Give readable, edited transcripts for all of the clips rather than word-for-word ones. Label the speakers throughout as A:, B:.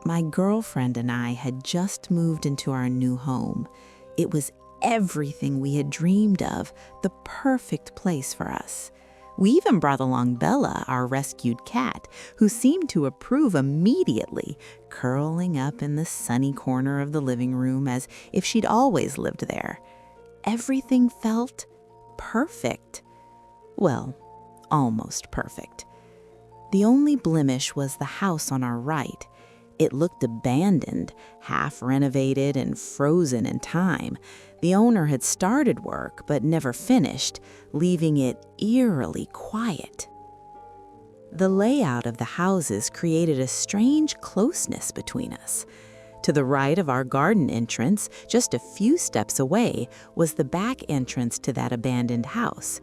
A: My girlfriend and I had just moved into our new home. It was everything we had dreamed of, the perfect place for us. We even brought along Bella, our rescued cat, who seemed to approve immediately, curling up in the sunny corner of the living room as if she'd always lived there. Everything felt perfect. Well, almost perfect. The only blemish was the house on our right. It looked abandoned, half renovated and frozen in time. The owner had started work but never finished, leaving it eerily quiet. The layout of the houses created a strange closeness between us. To the right of our garden entrance, just a few steps away, was the back entrance to that abandoned house.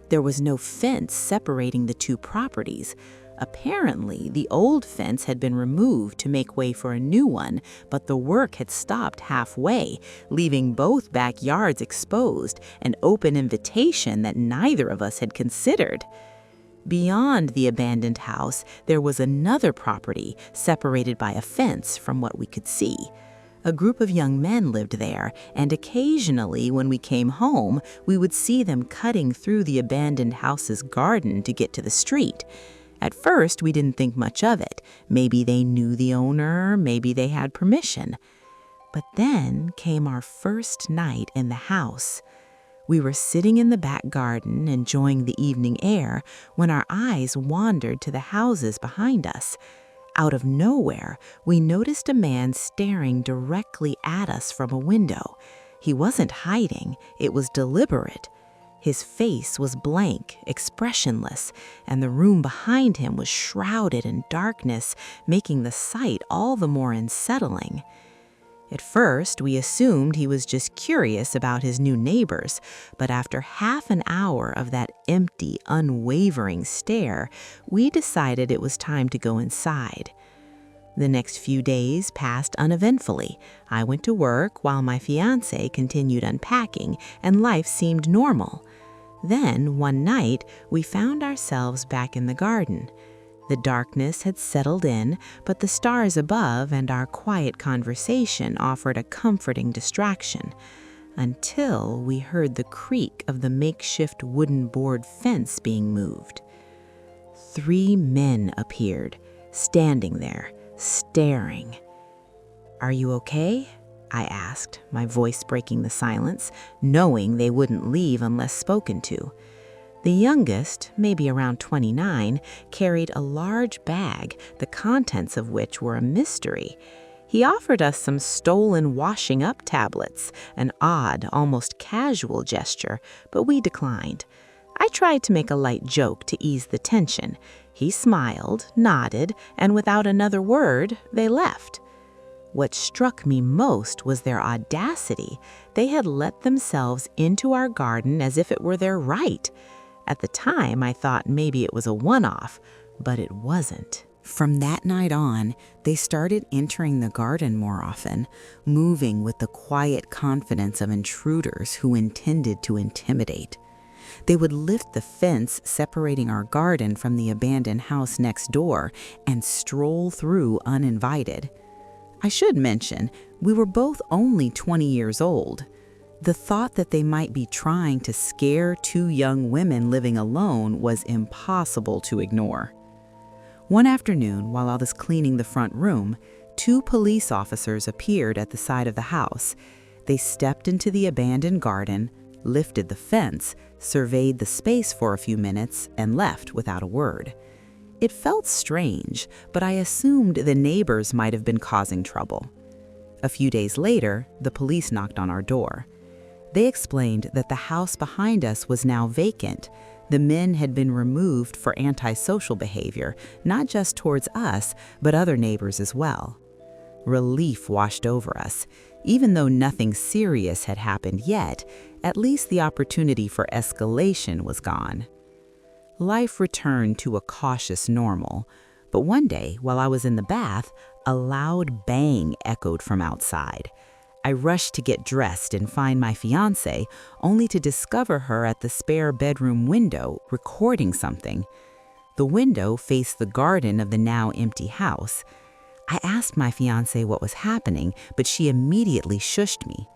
A: There was no fence separating the two properties. Apparently, the old fence had been removed to make way for a new one, but the work had stopped halfway, leaving both backyards exposed, an open invitation that neither of us had considered. Beyond the abandoned house, there was another property separated by a fence from what we could see. A group of young men lived there, and occasionally when we came home, we would see them cutting through the abandoned house's garden to get to the street. At first, we didn't think much of it. Maybe they knew the owner, maybe they had permission. But then came our first night in the house. We were sitting in the back garden, enjoying the evening air, when our eyes wandered to the houses behind us. Out of nowhere, we noticed a man staring directly at us from a window. He wasn't hiding, it was deliberate. His face was blank, expressionless, and the room behind him was shrouded in darkness, making the sight all the more unsettling. At first, we assumed he was just curious about his new neighbors, but after half an hour of that empty, unwavering stare, we decided it was time to go inside. The next few days passed uneventfully. I went to work while my fiancé continued unpacking, and life seemed normal. Then, one night, we found ourselves back in the garden. The darkness had settled in, but the stars above and our quiet conversation offered a comforting distraction, until we heard the creak of the makeshift wooden board fence being moved. 3 men appeared, standing there, staring. "Are you okay?" I asked, my voice breaking the silence, knowing they wouldn't leave unless spoken to. The youngest, maybe around 29, carried a large bag, the contents of which were a mystery. He offered us some stolen washing up tablets, an odd, almost casual gesture, but we declined. I tried to make a light joke to ease the tension. He smiled, nodded, and without another word, they left. What struck me most was their audacity. They had let themselves into our garden as if it were their right. At the time, I thought maybe it was a one-off, but it wasn't. From that night on, they started entering the garden more often, moving with the quiet confidence of intruders who intended to intimidate. They would lift the fence separating our garden from the abandoned house next door and stroll through uninvited. I should mention, we were both only 20 years old. The thought that they might be trying to scare 2 young women living alone was impossible to ignore. One afternoon, while I was cleaning the front room, 2 police officers appeared at the side of the house. They stepped into the abandoned garden, lifted the fence, surveyed the space for a few minutes, and left without a word. It felt strange, but I assumed the neighbors might have been causing trouble. A few days later, the police knocked on our door. They explained that the house behind us was now vacant. The men had been removed for antisocial behavior, not just towards us, but other neighbors as well. Relief washed over us. Even though nothing serious had happened yet, at least the opportunity for escalation was gone. Life returned to a cautious normal, but one day, while I was in the bath, a loud bang echoed from outside. I rushed to get dressed and find my fiancé, only to discover her at the spare bedroom window, recording something. The window faced the garden of the now empty house. I asked my fiancée what was happening, but she immediately shushed me.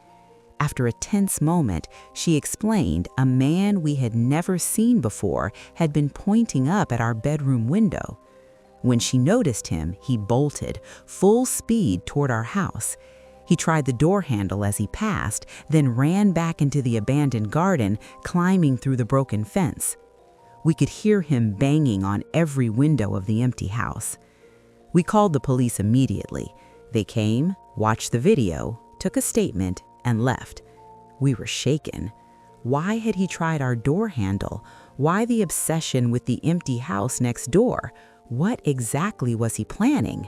A: After a tense moment, she explained a man we had never seen before had been pointing up at our bedroom window. When she noticed him, he bolted, full speed toward our house. He tried the door handle as he passed, then ran back into the abandoned garden, climbing through the broken fence. We could hear him banging on every window of the empty house. We called the police immediately. They came, watched the video, took a statement, and left. We were shaken. Why had he tried our door handle? Why the obsession with the empty house next door? What exactly was he planning?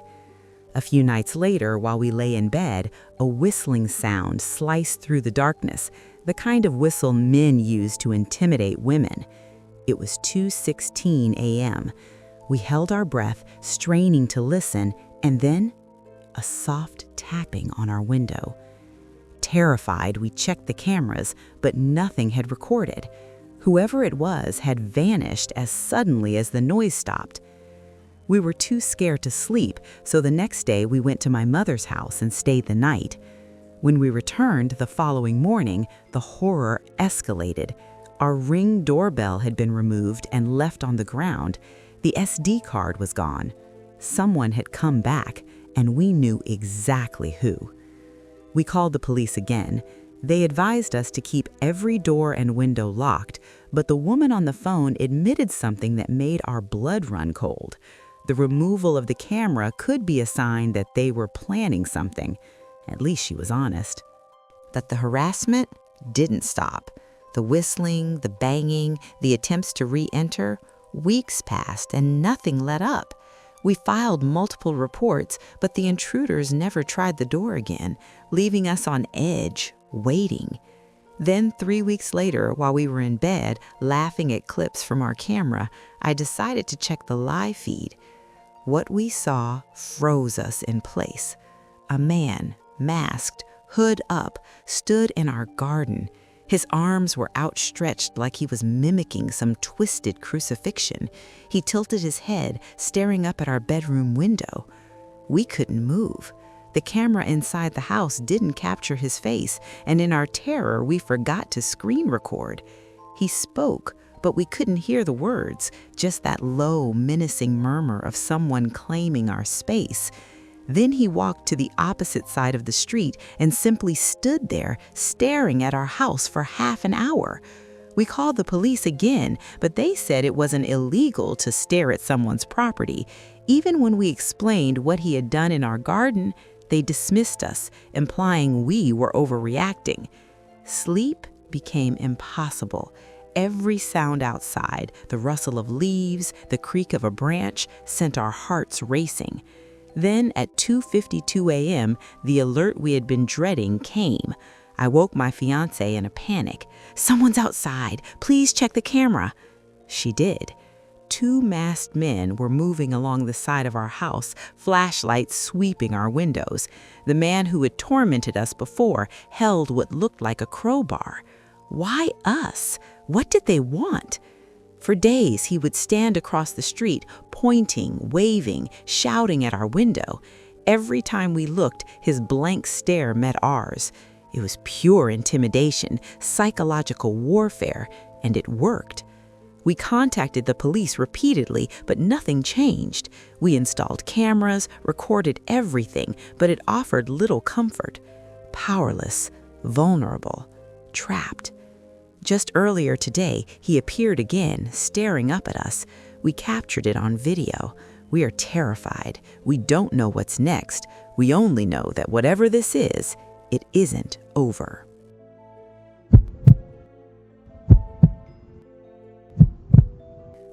A: A few nights later, while we lay in bed, a whistling sound sliced through the darkness, the kind of whistle men use to intimidate women. It was 2:16 a.m. We held our breath, straining to listen, and then a soft tapping on our window. Terrified, we checked the cameras, but nothing had recorded. Whoever it was had vanished as suddenly as the noise stopped. We were too scared to sleep, so the next day we went to my mother's house and stayed the night. When we returned the following morning, the horror escalated. Our Ring doorbell had been removed and left on the ground. The SD card was gone. Someone had come back, and we knew exactly who. We called the police again. They advised us to keep every door and window locked, but the woman on the phone admitted something that made our blood run cold. The removal of the camera could be a sign that they were planning something. At least she was honest. But the harassment didn't stop. The whistling, the banging, the attempts to re-enter, weeks passed and nothing let up. We filed multiple reports, but the intruders never tried the door again, leaving us on edge, waiting. Then 3 weeks later, while we were in bed, laughing at clips from our camera, I decided to check the live feed. What we saw froze us in place. A man, masked, hood up, stood in our garden. His arms were outstretched like he was mimicking some twisted crucifixion. He tilted his head, staring up at our bedroom window. We couldn't move. The camera inside the house didn't capture his face, and in our terror, we forgot to screen record. He spoke, but we couldn't hear the words, just that low, menacing murmur of someone claiming our space. Then he walked to the opposite side of the street and simply stood there, staring at our house for half an hour. We called the police again, but they said it wasn't illegal to stare at someone's property. Even when we explained what he had done in our garden, they dismissed us, implying we were overreacting. Sleep became impossible. Every sound outside, the rustle of leaves, the creak of a branch, sent our hearts racing. Then at 2:52 a.m., the alert we had been dreading came. I woke my fiancée in a panic. "Someone's outside. Please check the camera." She did. 2 masked men were moving along the side of our house, flashlights sweeping our windows. The man who had tormented us before held what looked like a crowbar. Why us? What did they want? For days, he would stand across the street, pointing, waving, shouting at our window. Every time we looked, his blank stare met ours. It was pure intimidation, psychological warfare, and it worked. We contacted the police repeatedly, but nothing changed. We installed cameras, recorded everything, but it offered little comfort. Powerless, vulnerable, trapped. Just earlier today, he appeared again, staring up at us. We captured it on video. We are terrified. We don't know what's next. We only know that whatever this is, it isn't over.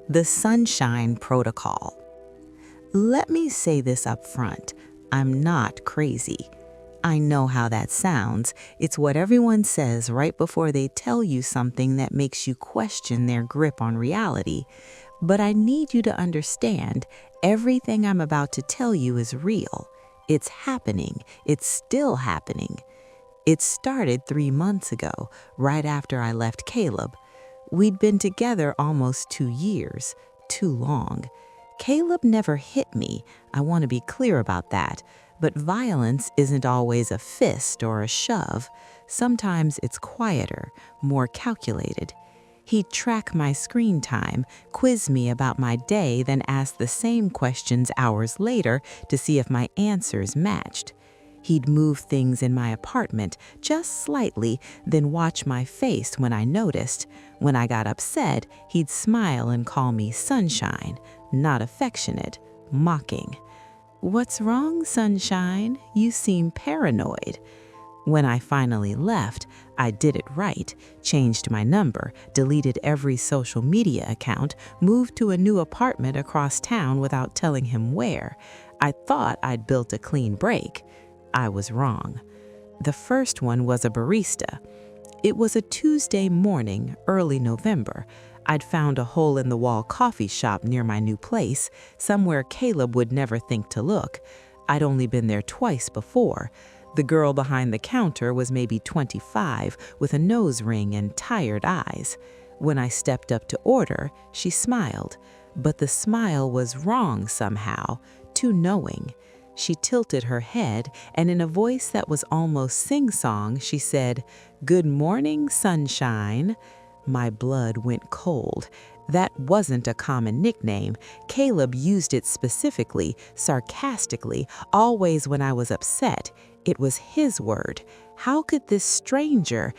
A: The Sunshine Protocol. Let me say this up front. I'm not crazy. I know how that sounds. It's what everyone says right before they tell you something that makes you question their grip on reality. But I need you to understand, everything I'm about to tell you is real. It's happening. It's still happening. It started 3 months ago, right after I left Caleb. We'd been together almost 2 years, too long. Caleb never hit me. I want to be clear about that. But violence isn't always a fist or a shove. Sometimes it's quieter, more calculated. He'd track my screen time, quiz me about my day, then ask the same questions hours later to see if my answers matched. He'd move things in my apartment just slightly, then watch my face when I noticed. When I got upset, he'd smile and call me Sunshine, not affectionate, mocking. "What's wrong, Sunshine? You seem paranoid." When I finally left, I did it right, changed my number, deleted every social media account, moved to a new apartment across town without telling him where. I thought I'd built a clean break. I was wrong. The first one was a barista. It was a Tuesday morning, early November. I'd found a hole-in-the-wall coffee shop near my new place, somewhere Caleb would never think to look. I'd only been there twice before. The girl behind the counter was maybe 25, with a nose ring and tired eyes. When I stepped up to order, she smiled. But the smile was wrong somehow, too knowing. She tilted her head, and in a voice that was almost sing-song, she said, "Good morning, Sunshine." My blood went cold. That wasn't a common nickname. Caleb used it specifically, sarcastically, always when I was upset. It was his word. How could this stranger—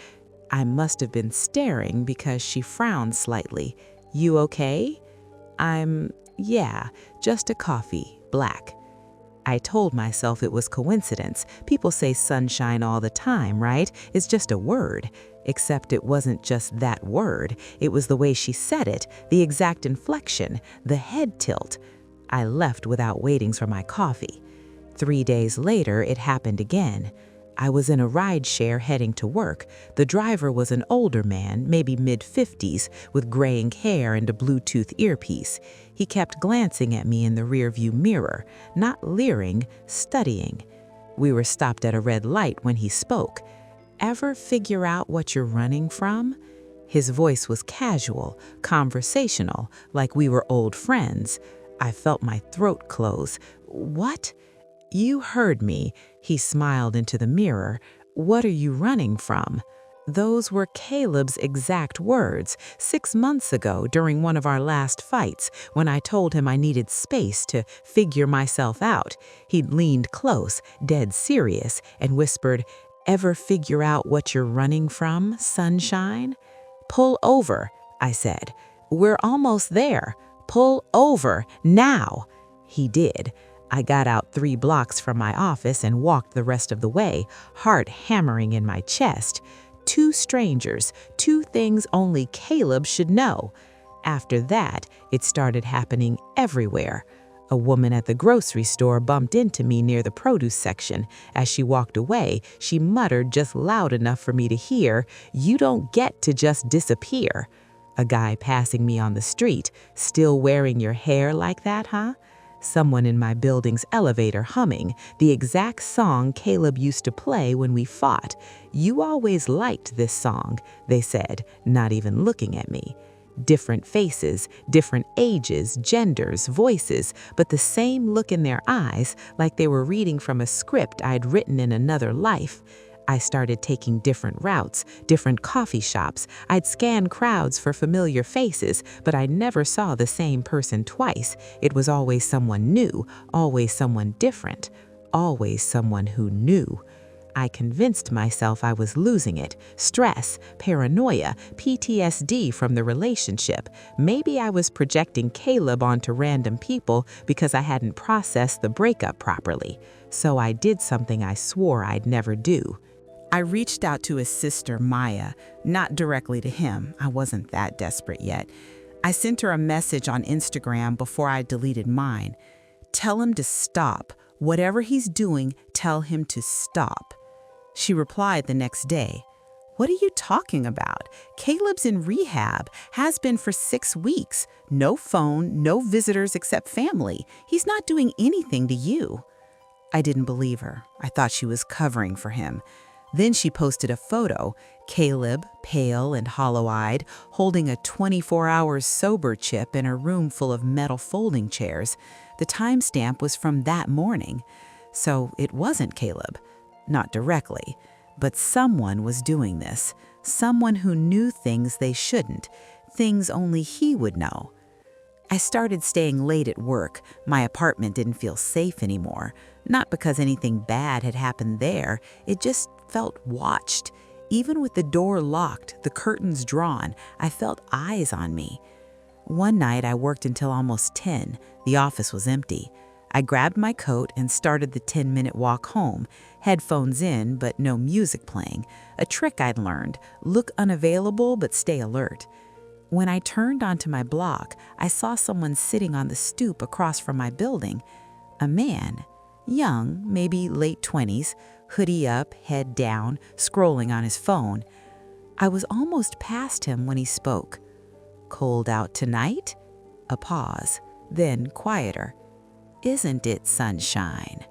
A: I must have been staring because she frowned slightly. "You okay?" Yeah, just a coffee, black." I told myself it was coincidence. People say sunshine all the time, right? It's just a word. Except it wasn't just that word. It was the way she said it, the exact inflection, the head tilt. I left without waiting for my coffee. 3 days later, it happened again. I was in a rideshare heading to work. The driver was an older man, maybe mid-50s, with graying hair and a Bluetooth earpiece. He kept glancing at me in the rearview mirror, not leering, studying. We were stopped at a red light when he spoke. "Ever figure out what you're running from?" His voice was casual, conversational, like we were old friends. I felt my throat close. "What?" "You heard me." He smiled into the mirror. "What are you running from?" Those were Caleb's exact words 6 months ago during one of our last fights when I told him I needed space to figure myself out. He'd leaned close, dead serious, and whispered, "Ever figure out what you're running from, Sunshine?" "Pull over," I said. "We're almost there. Pull over, now." He did. I got out 3 blocks from my office and walked the rest of the way, heart hammering in my chest. 2 strangers, 2 things only Caleb should know. After that, it started happening everywhere. A woman at the grocery store bumped into me near the produce section. As she walked away, she muttered just loud enough for me to hear, "You don't get to just disappear." A guy passing me on the street, "Still wearing your hair like that, huh?" Someone in my building's elevator humming, the exact song Caleb used to play when we fought. "You always liked this song," they said, not even looking at me. Different faces, different ages, genders, voices, but the same look in their eyes, like they were reading from a script I'd written in another life. I started taking different routes, different coffee shops. I'd scan crowds for familiar faces, but I never saw the same person twice. It was always someone new, always someone different, always someone who knew. I convinced myself I was losing it. Stress, paranoia, PTSD from the relationship. Maybe I was projecting Caleb onto random people because I hadn't processed the breakup properly. So I did something I swore I'd never do. I reached out to his sister, Maya, not directly to him. I wasn't that desperate yet. I sent her a message on Instagram before I deleted mine. "Tell him to stop. Whatever he's doing, tell him to stop." She replied the next day, "What are you talking about? Caleb's in rehab, has been for 6 weeks. No phone, no visitors except family. He's not doing anything to you." I didn't believe her. I thought she was covering for him. Then she posted a photo, Caleb, pale and hollow-eyed, holding a 24 hours sober chip in a room full of metal folding chairs. The timestamp was from that morning. So it wasn't Caleb. Not directly. But someone was doing this. Someone who knew things they shouldn't. Things only he would know. I started staying late at work. My apartment didn't feel safe anymore. Not because anything bad had happened there. It just felt watched. Even with the door locked, the curtains drawn, I felt eyes on me. One night I worked until almost 10. The office was empty. I grabbed my coat and started the 10-minute walk home, headphones in but no music playing. A trick I'd learned, look unavailable but stay alert. When I turned onto my block, I saw someone sitting on the stoop across from my building. A man, young, maybe late 20s, hoodie up, head down, scrolling on his phone. I was almost past him when he spoke. "Cold out tonight?" A pause, then quieter. "Isn't it, sunshine?"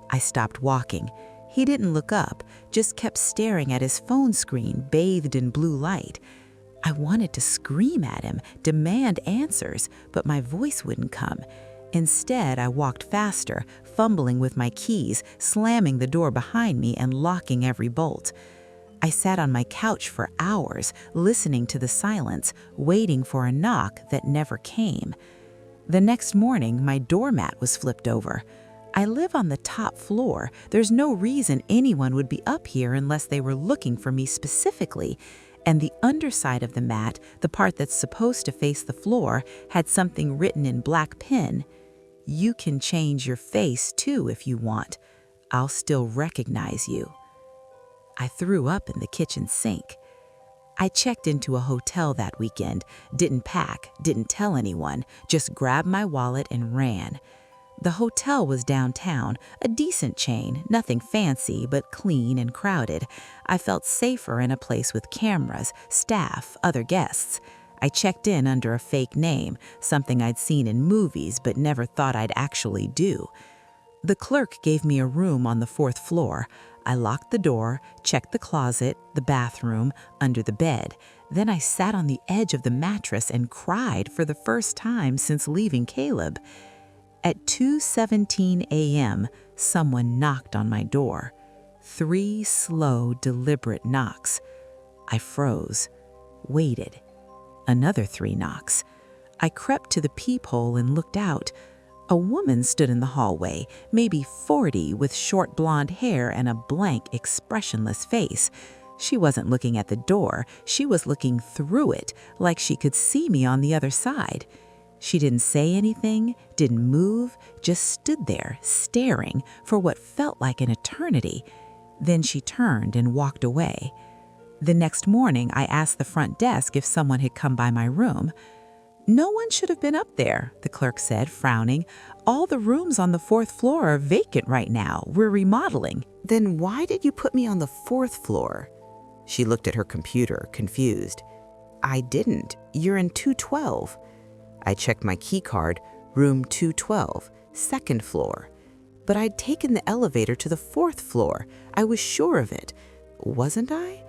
A: I stopped walking. He didn't look up, just kept staring at his phone screen bathed in blue light. I wanted to scream at him, demand answers, but my voice wouldn't come. Instead, I walked faster, fumbling with my keys, slamming the door behind me and locking every bolt. I sat on my couch for hours, listening to the silence, waiting for a knock that never came. The next morning, my doormat was flipped over. I live on the top floor. There's no reason anyone would be up here unless they were looking for me specifically. And the underside of the mat, the part that's supposed to face the floor, had something written in black pen. "You can change your face too if you want. I'll still recognize you." I threw up in the kitchen sink. I checked into a hotel that weekend, didn't pack, didn't tell anyone, just grabbed my wallet and ran. The hotel was downtown, a decent chain, nothing fancy, but clean and crowded. I felt safer in a place with cameras, staff, other guests. I checked in under a fake name, something I'd seen in movies but never thought I'd actually do. The clerk gave me a room on the 4th floor. I locked the door, checked the closet, the bathroom, under the bed. Then I sat on the edge of the mattress and cried for the first time since leaving Caleb. At 2:17 a.m., someone knocked on my door. 3 slow, deliberate knocks. I froze, waited. Another 3 knocks. I crept to the peephole and looked out. A woman stood in the hallway, maybe 40, with short blonde hair and a blank, expressionless face. She wasn't looking at the door. She was looking through it, like she could see me on the other side. She didn't say anything, didn't move, just stood there, staring for what felt like an eternity. Then she turned and walked away. The next morning, I asked the front desk if someone had come by my room. "No one should have been up there," the clerk said, frowning. "All the rooms on the 4th floor are vacant right now. We're remodeling." "Then why did you put me on the 4th floor?" She looked at her computer, confused. "I didn't. You're in 212. I checked my key card, room 212, 2nd floor. But I'd taken the elevator to the 4th floor. I was sure of it. Wasn't I?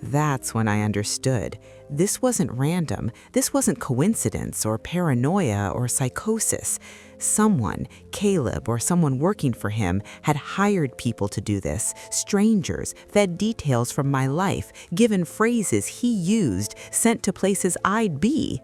A: That's when I understood. This wasn't random. This wasn't coincidence or paranoia or psychosis. Someone, Caleb or someone working for him, had hired people to do this, strangers, fed details from my life, given phrases he used, sent to places I'd be.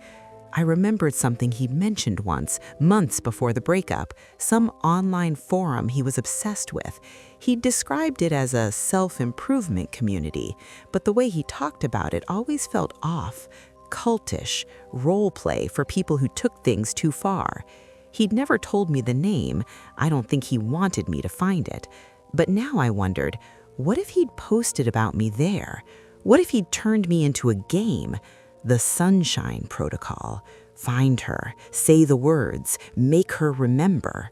A: I remembered something he'd mentioned once, months before the breakup, some online forum he was obsessed with. He'd described it as a self-improvement community, but the way he talked about it always felt off, cultish, role play for people who took things too far. He'd never told me the name. I don't think he wanted me to find it. But now I wondered, what if he'd posted about me there? What if he'd turned me into a game? The Sunshine Protocol. Find her, say the words, make her remember.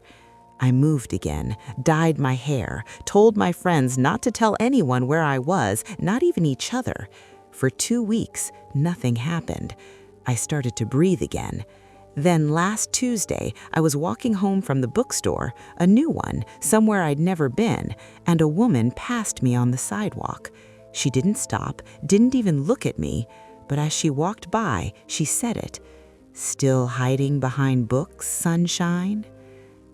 A: I moved again, dyed my hair, told my friends not to tell anyone where I was, not even each other. For 2 weeks, nothing happened. I started to breathe again. Then last Tuesday, I was walking home from the bookstore, a new one, somewhere I'd never been, and a woman passed me on the sidewalk. She didn't stop, didn't even look at me, but as she walked by, she said it. "Still hiding behind books, sunshine?"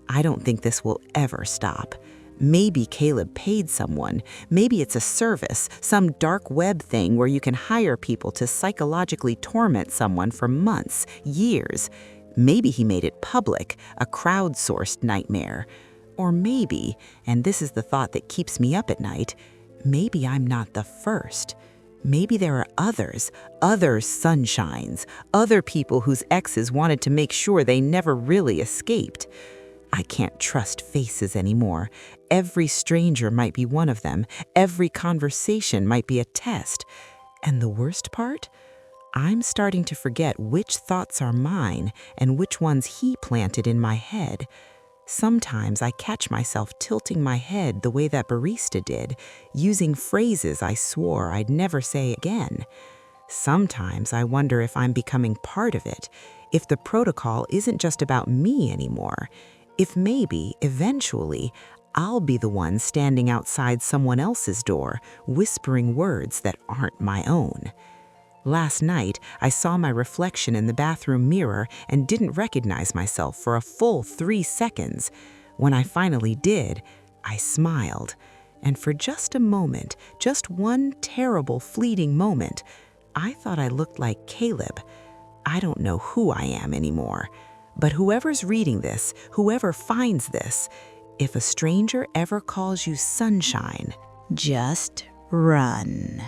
A: I don't think this will ever stop. Maybe Caleb paid someone. Maybe it's a service, some dark web thing where you can hire people to psychologically torment someone for months, years. Maybe he made it public, a crowdsourced nightmare. Or maybe, and this is the thought that keeps me up at night, maybe I'm not the first. Maybe there are others, other sunshines, other people whose exes wanted to make sure they never really escaped. I can't trust faces anymore. Every stranger might be one of them. Every conversation might be a test. And the worst part? I'm starting to forget which thoughts are mine and which ones he planted in my head. Sometimes I catch myself tilting my head the way that barista did, using phrases I swore I'd never say again. Sometimes I wonder if I'm becoming part of it, if the protocol isn't just about me anymore. If maybe, eventually, I'll be the one standing outside someone else's door, whispering words that aren't my own. Last night, I saw my reflection in the bathroom mirror and didn't recognize myself for a full 3 seconds. When I finally did, I smiled. And for just a moment, just one terrible, fleeting moment, I thought I looked like Caleb. I don't know who I am anymore. But whoever's reading this, whoever finds this, if a stranger ever calls you sunshine, just run.